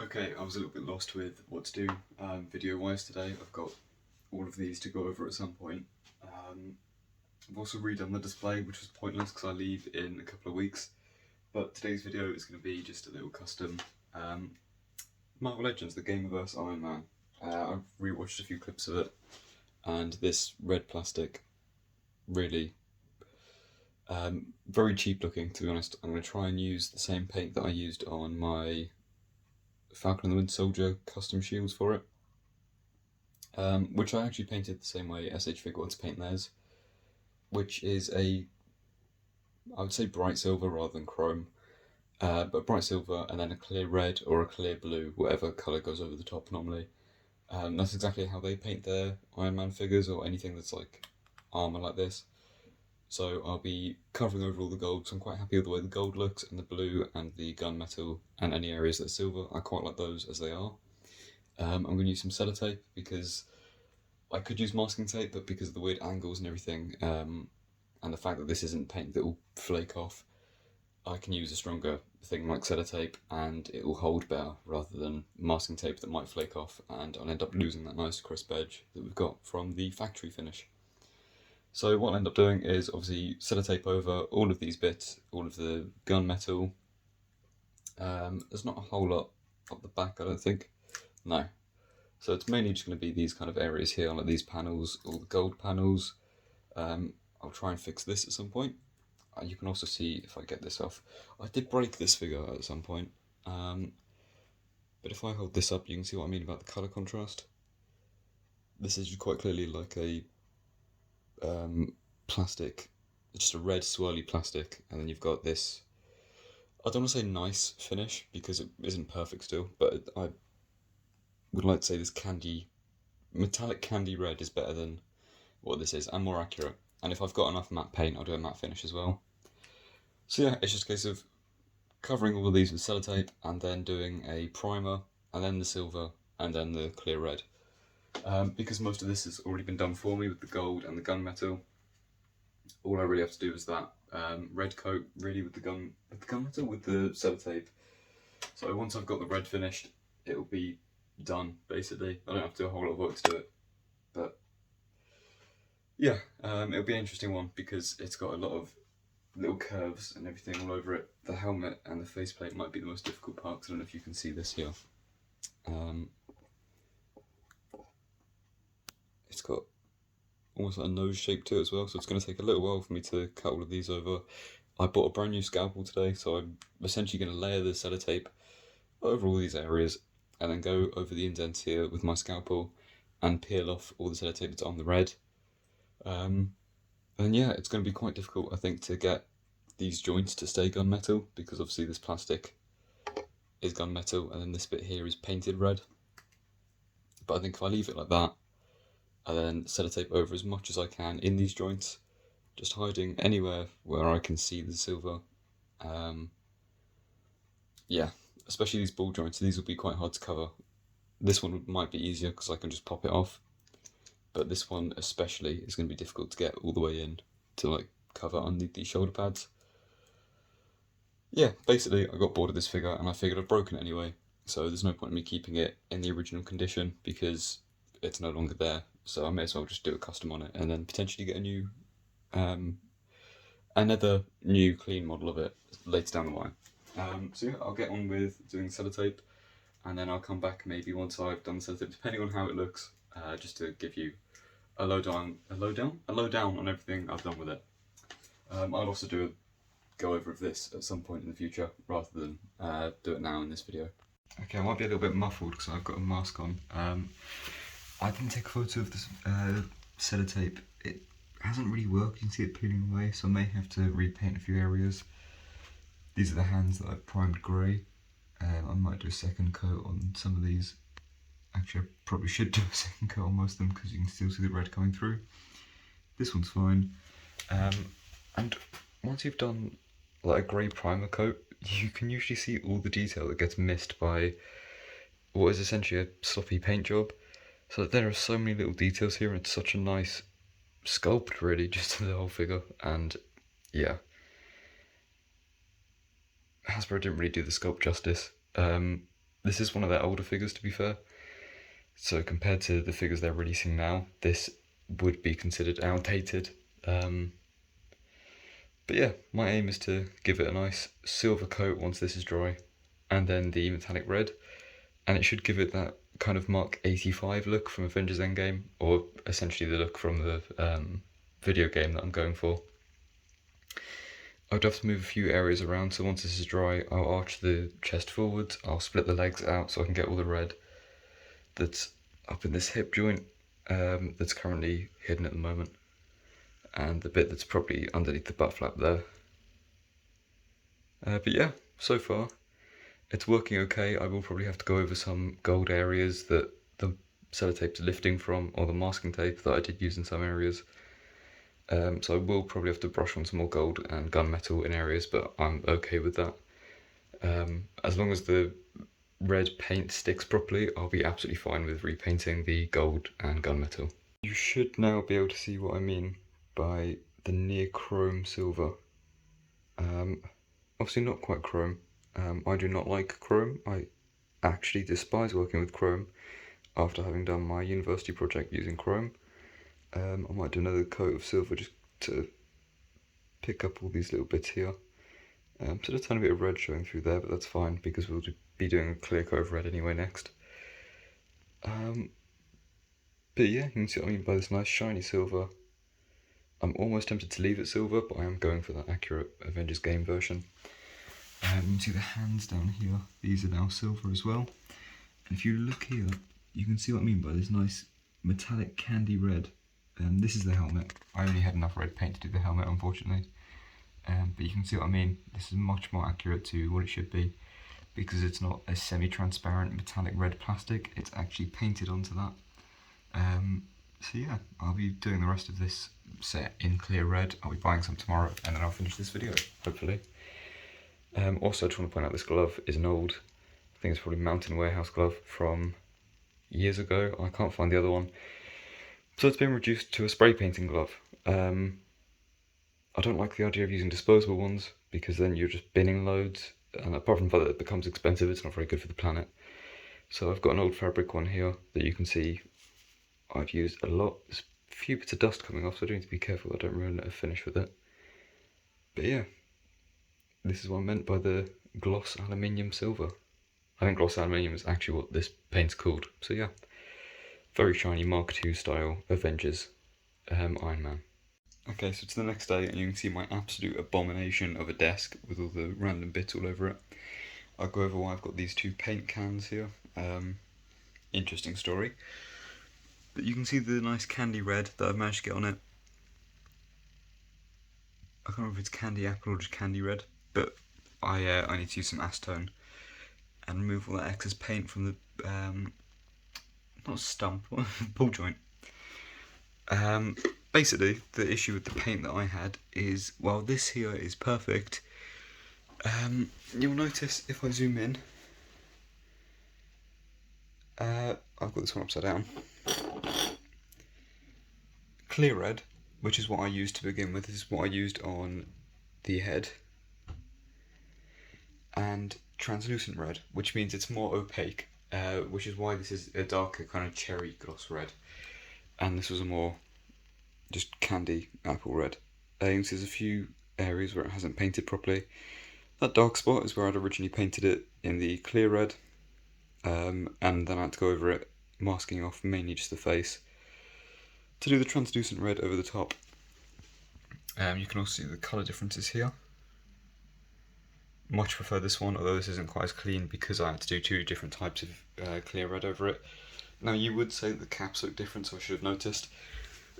Okay, I was a little bit lost with what to do video-wise today. I've got all of these to go over at some point. I've also redone the display, which was pointless because I leave in a couple of weeks. But today's video is going to be just a little custom Marvel Legends, the Gamerverse Iron Man. I've rewatched a few clips of it, and this red plastic, really very cheap looking, to be honest. I'm going to try and use the same paint that I used on my Falcon and the Winter Soldier custom shields for it, which I actually painted the same way SH Fig wants to paint theirs, which is I would say bright silver rather than chrome, but bright silver and then a clear red or a clear blue, whatever colour goes over the top normally. That's exactly how they paint their Iron Man figures or anything that's like armour like this. So I'll be covering over all the gold, because I'm quite happy with the way the gold looks, and the blue and the gunmetal and any areas that are silver. I quite like those as they are. I'm going to use some sellotape because I could use masking tape, but because of the weird angles and everything, and the fact that this isn't paint that will flake off, I can use a stronger thing like sellotape and it will hold better rather than masking tape that might flake off, and I'll end up losing that nice crisp edge that we've got from the factory finish. So what I'll end up doing is obviously sellotape over all of these bits, all of the gunmetal. There's not a whole lot up the back, I don't think. No. So it's mainly just going to be these kind of areas here, like these panels, all the gold panels. I'll try and fix this at some point. You can also see if I get this off. I did break this figure at some point. But if I hold this up, you can see what I mean about the colour contrast. This is quite clearly like a plastic, just a red swirly plastic, and then you've got this, I don't want to say nice finish because it isn't perfect still, but I would like to say this metallic candy red is better than what this is and more accurate. And if I've got enough matte paint, I'll do a matte finish as well. So yeah, it's just a case of covering all of these with sellotape and then doing a primer and then the silver and then the clear red. Because most of this has already been done for me with the gold and the gunmetal, all I really have to do is that red coat really with the gunmetal with the sellotape. So once I've got the red finished, it'll be done basically. I don't have to do a whole lot of work to do it, but yeah, it'll be an interesting one because it's got a lot of little curves and everything all over it. The helmet and the faceplate might be the most difficult part, because I don't know if you can see this here. It's got almost like a nose shape to it as well, so it's going to take a little while for me to cut all of these over. I bought a brand new scalpel today, so I'm essentially going to layer the sellotape over all these areas and then go over the indents here with my scalpel and peel off all the sellotape that's on the red. And yeah, it's going to be quite difficult, I think, to get these joints to stay gunmetal, because obviously this plastic is gunmetal and then this bit here is painted red. But I think if I leave it like that, and then sellotape over as much as I can in these joints, just hiding anywhere where I can see the silver. Yeah, especially these ball joints, these will be quite hard to cover. This one might be easier because I can just pop it off, but this one especially is going to be difficult to get all the way in to like cover underneath these shoulder pads. Yeah, basically I got bored of this figure and I figured I'd broken it anyway, so there's no point in me keeping it in the original condition because it's no longer there. So I may as well just do a custom on it and then potentially get a new, another new clean model of it later down the line. So yeah, I'll get on with doing sellotape, and then I'll come back maybe once I've done the sellotape, depending on how it looks, just to give you a lowdown on everything I've done with it. I'll also do a go over of this at some point in the future rather than do it now in this video. Okay, I might be a little bit muffled because I've got a mask on. I didn't take a photo of this sellotape. It hasn't really worked, you can see it peeling away, so I may have to repaint a few areas. These are the hands that I've primed grey. I might do a second coat on some of these. Actually, I probably should do a second coat on most of them because you can still see the red coming through. This one's fine. And once you've done like a grey primer coat, you can usually see all the detail that gets missed by what is essentially a sloppy paint job. So there are so many little details here, and it's such a nice sculpt really just to the whole figure. And yeah, Hasbro didn't really do the sculpt justice. This is one of their older figures, to be fair. So compared to the figures they're releasing now, this would be considered outdated. But yeah, my aim is to give it a nice silver coat once this is dry, and then the metallic red, and it should give it that kind of Mark 85 look from Avengers Endgame, or essentially the look from the video game that I'm going for. I would have to move a few areas around, so once this is dry, I'll arch the chest forwards, I'll split the legs out so I can get all the red that's up in this hip joint that's currently hidden at the moment, and the bit that's probably underneath the butt flap there. But yeah, so far it's working okay. I will probably have to go over some gold areas that the sellotape's lifting from, or the masking tape that I did use in some areas. So I will probably have to brush on some more gold and gunmetal in areas, but I'm okay with that. As long as the red paint sticks properly, I'll be absolutely fine with repainting the gold and gunmetal. You should now be able to see what I mean by the near chrome silver. Obviously not quite chrome. I do not like chrome. I actually despise working with chrome after having done my university project using chrome. I might do another coat of silver just to pick up all these little bits here. So there's a tiny bit of red showing through there, but that's fine because we'll be doing a clear coat of red anyway next. But yeah, you can see what I mean by this nice shiny silver. I'm almost tempted to leave it silver, but I am going for that accurate Avengers game version. You can see the hands down here, these are now silver as well. And if you look here, you can see what I mean by this nice metallic candy red. This is the helmet. I only had enough red paint to do the helmet, unfortunately. But you can see what I mean. This is much more accurate to what it should be, because it's not a semi-transparent metallic red plastic, it's actually painted onto that. So yeah, I'll be doing the rest of this set in clear red. I'll be buying some tomorrow, and then I'll finish this video, hopefully. Also, I just want to point out this glove is an old, I think it's probably Mountain Warehouse glove from years ago. I can't find the other one. So it's been reduced to a spray painting glove. I don't like the idea of using disposable ones, because then you're just binning loads, and apart from that it becomes expensive, it's not very good for the planet. So I've got an old fabric one here that you can see I've used a lot. There's a few bits of dust coming off, so I do need to be careful I don't ruin a finish with it. But yeah, this is what I meant by the gloss aluminium silver. I think gloss aluminium is actually what this paint's called. So yeah, very shiny Mark II style Avengers Iron Man. Okay, so it's the next day, and you can see my absolute abomination of a desk with all the random bits all over it. I'll go over why I've got these two paint cans here. Interesting story. But you can see the nice candy red that I've managed to get on it. I can't remember if it's candy apple or just candy red, but I need to use some acetone and remove all that excess paint from the, not stump, ball joint. Basically, the issue with the paint that I had is, while this here is perfect, you'll notice if I zoom in, I've got this one upside down. Clear red, which is what I used to begin with, this is what I used on the head, and translucent red, which means it's more opaque, which is why this is a darker kind of cherry gloss red, and this was a more just candy apple red. You can see there's a few areas where it hasn't painted properly. That dark spot is where I'd originally painted it in the clear red, and then I had to go over it, masking off mainly just the face, to do the translucent red over the top. You can also see the colour differences here. Much prefer this one, although this isn't quite as clean because I had to do two different types of clear red over it. Now you would say that the caps look different, so I should have noticed.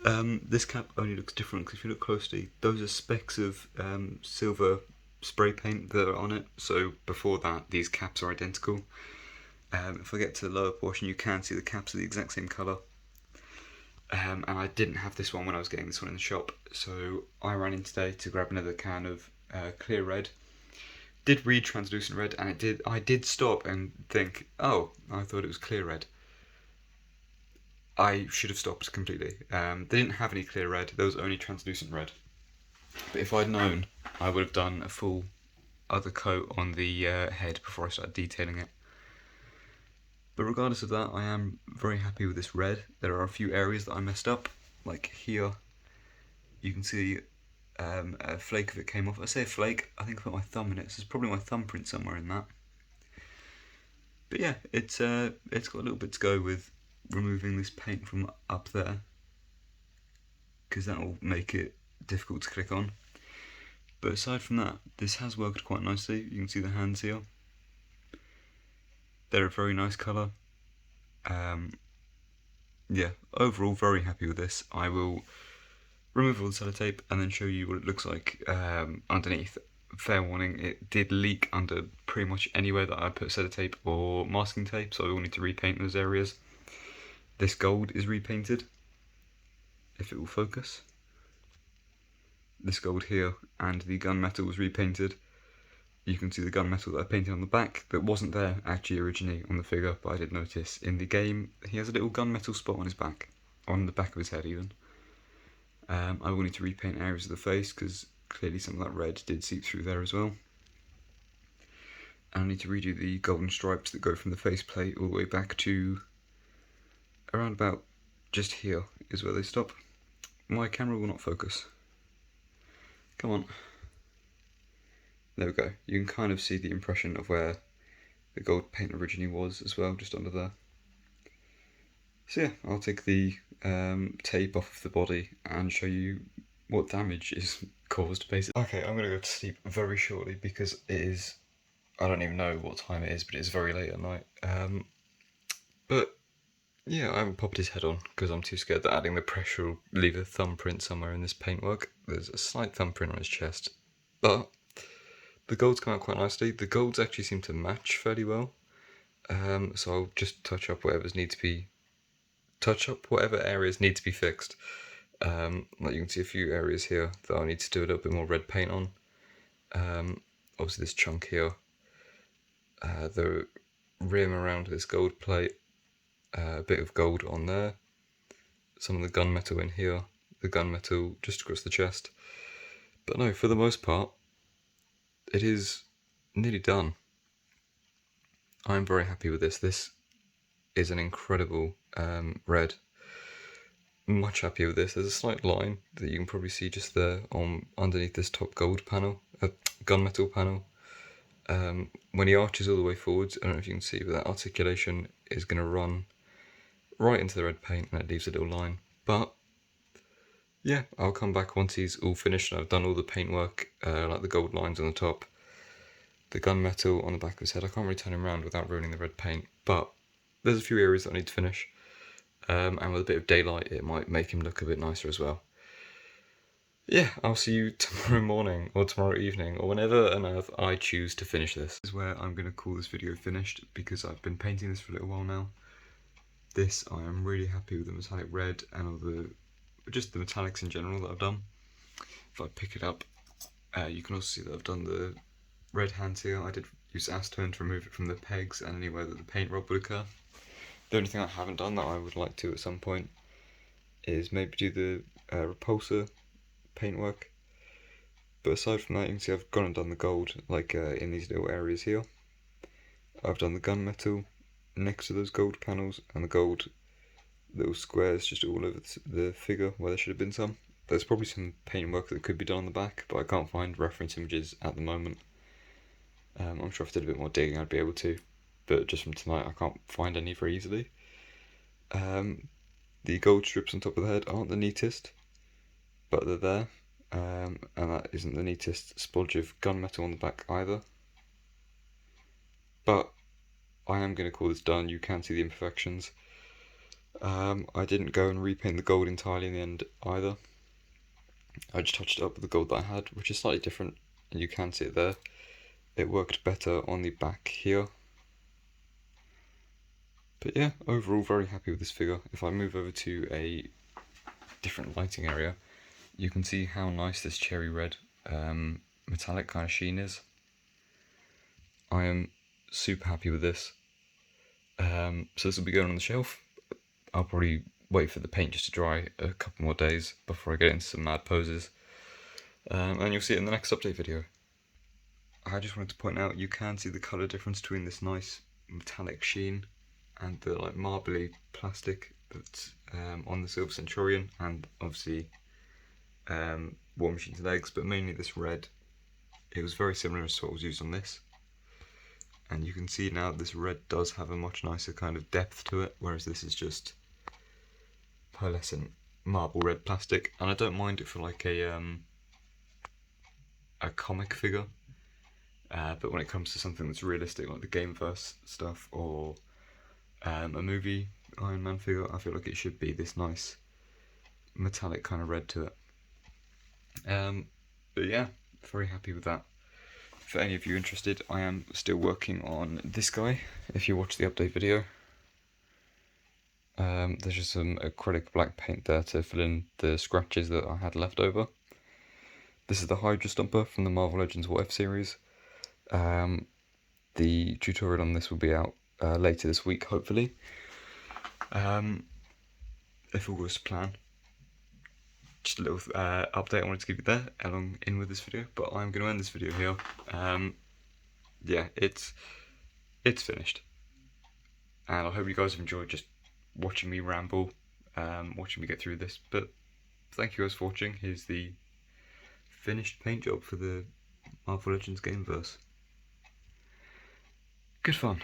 This cap only looks different because if you look closely, those are specks of silver spray paint that are on it, so before that these caps are identical. If I get to the lower portion, you can see the caps are the exact same colour. And I didn't have this one when I was getting this one in the shop, so I ran in today to grab another can of clear red. Did read translucent red, and I did stop and think, oh, I thought it was clear red. I should have stopped completely. They didn't have any clear red, there was only translucent red. But if I'd known, I would have done a full other coat on the head before I started detailing it. But regardless of that, I am very happy with this red. There are a few areas that I messed up, like here. You can see a flake of it came off. I say a flake, I think I put my thumb in it, so there's probably my thumbprint somewhere in that. But yeah, it's got a little bit to go with removing this paint from up there, because that will make it difficult to click on. But aside from that, this has worked quite nicely. You can see the hands here. They're a very nice colour. Yeah, overall very happy with this. I will remove all the sellotape and then show you what it looks like underneath. Fair warning, it did leak under pretty much anywhere that I put sellotape or masking tape, so I will need to repaint those areas. This gold is repainted, if it will focus. This gold here and the gunmetal was repainted. You can see the gunmetal that I painted on the back that wasn't there actually originally on the figure, but I did notice in the game he has a little gunmetal spot on his back, on the back of his head even. I will need to repaint areas of the face because clearly some of that red did seep through there as well. And I need to redo the golden stripes that go from the faceplate all the way back to around about just here is where they stop. My camera will not focus. Come on. There we go. You can kind of see the impression of where the gold paint originally was as well, just under there. So yeah, I'll take the tape off of the body and show you what damage is caused, basically. Okay, I'm going to go to sleep very shortly because it is, I don't even know what time it is, but it's very late at night. But yeah, I haven't popped his head on because I'm too scared that adding the pressure will leave a thumbprint somewhere in this paintwork. There's a slight thumbprint on his chest, but the golds come out quite nicely. The golds actually seem to match fairly well, so I'll just touch up whatever areas need to be fixed. Like you can see a few areas here that I need to do a little bit more red paint on. Obviously this chunk here, the rim around this gold plate, a bit of gold on there, some of the gunmetal in here, the gunmetal just across the chest. But no, for the most part, it is nearly done. I'm very happy with this. This is an incredible red. Much happier with this. There's a slight line that you can probably see just there on underneath this top gold panel, gunmetal panel. When he arches all the way forwards, I don't know if you can see, but that articulation is going to run right into the red paint and it leaves a little line. But yeah, I'll come back once he's all finished and I've done all the paintwork, like the gold lines on the top, the gunmetal on the back of his head. I can't really turn him around without ruining the red paint, but there's a few areas that I need to finish. And with a bit of daylight it might make him look a bit nicer as well. Yeah, I'll see you tomorrow morning or tomorrow evening or whenever on earth I choose to finish this. This is where I'm going to call this video finished because I've been painting this for a little while now. This, I am really happy with the metallic red and all just the metallics in general that I've done. If I pick it up, you can also see that I've done the red hands here. I did use acetone to remove it from the pegs and anywhere that the paint rub would occur. The only thing I haven't done that I would like to at some point is maybe do the repulsor paintwork. But aside from that, you can see I've gone and done the gold, like in these little areas here. I've done the gunmetal next to those gold panels and the gold little squares just all over the figure where there should have been some. There's probably some paintwork that could be done on the back, but I can't find reference images at the moment. I'm sure if I did a bit more digging I'd be able to, but just from tonight I can't find any very easily. The gold strips on top of the head aren't the neatest, but they're there, and that isn't the neatest splodge of gunmetal on the back either. But I am going to call this done. You can see the imperfections. I didn't go and repaint the gold entirely in the end either. I just touched it up with the gold that I had, which is slightly different, and you can see it there. It worked better on the back here. But yeah, overall very happy with this figure. If I move over to a different lighting area, you can see how nice this cherry red metallic kind of sheen is. I am super happy with this. So this will be going on the shelf. I'll probably wait for the paint just to dry a couple more days before I get into some mad poses. And you'll see it in the next update video. I just wanted to point out you can see the colour difference between this nice metallic sheen and the like marbly plastic that's on the Silver Centurion, and obviously War Machine's legs, but mainly this red. It was very similar to what was used on this, and you can see now this red does have a much nicer kind of depth to it, whereas this is just pearlescent marble red plastic. And I don't mind it for like a comic figure, but when it comes to something that's realistic like the Gamerverse stuff or a movie Iron Man figure, I feel like it should be this nice metallic kind of red to it. But yeah, very happy with that. For any of you interested, I am still working on this guy, if you watch the update video. There's just some acrylic black paint there to fill in the scratches that I had left over. This is the Hydra Stomper from the Marvel Legends What If series. The tutorial on this will be out later this week, hopefully. If all goes to plan. Just a little update I wanted to give you there, along in with this video, but I'm going to end this video here. Yeah, it's finished, and I hope you guys have enjoyed just watching me ramble, watching me get through this. But thank you guys for watching. Here's the finished paint job for the Marvel Legends Gamerverse. Good fun.